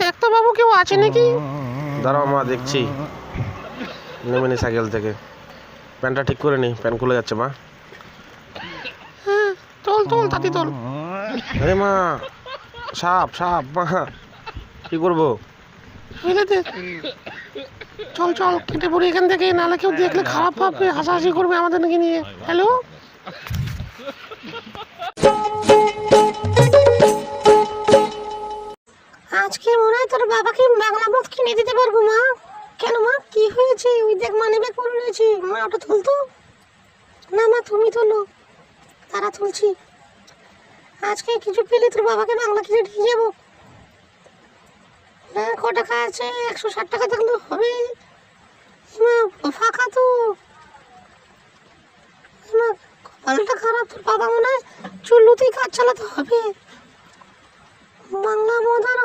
দেখ তো বাবু কেউ আছে নাকি? দাঁড়াও মা, দেখছি। নেমে নি সাইকেল থেকে, প্যান্টটা ঠিক করে নি, প্যান্ট খুলে যাচ্ছে মা। হ্যাঁ, তোল তোল তাতি তোল। আরে মা, সাপ সাপ মা, কি করবো? ফেলে দে। চল চল কেটে পড়ি এখান থেকে, নাহলে কেউ দেখলে খারাপ ভাববে, হাসাহাসি করবে আমাদেরকে নিয়ে। হ্যালো, আজকে মনে হয় তোর বাবাকে বাংলা মদ কিনে দিতে পারবো মা। কেন মা, কি হয়েছে? ওই দেখ মানি ব্যাগ পরে রয়েছে, মা ওটা তুলতো না। মা তুমি তোলো, তারা তুলছি। আজকে কিছু পেলে তোর বাবাকে বাংলা কিনে দিয়ে যাবো। হ্যাঁ, ক টাকা আছে? 160 টাকা থাকলে হবে। মা ফাঁকা তো। মা কপালটা খারাপ, তোর বাবা মনে হয় চুল্লুতেই কাজ চালাতে হবে। বাংলা মদ আর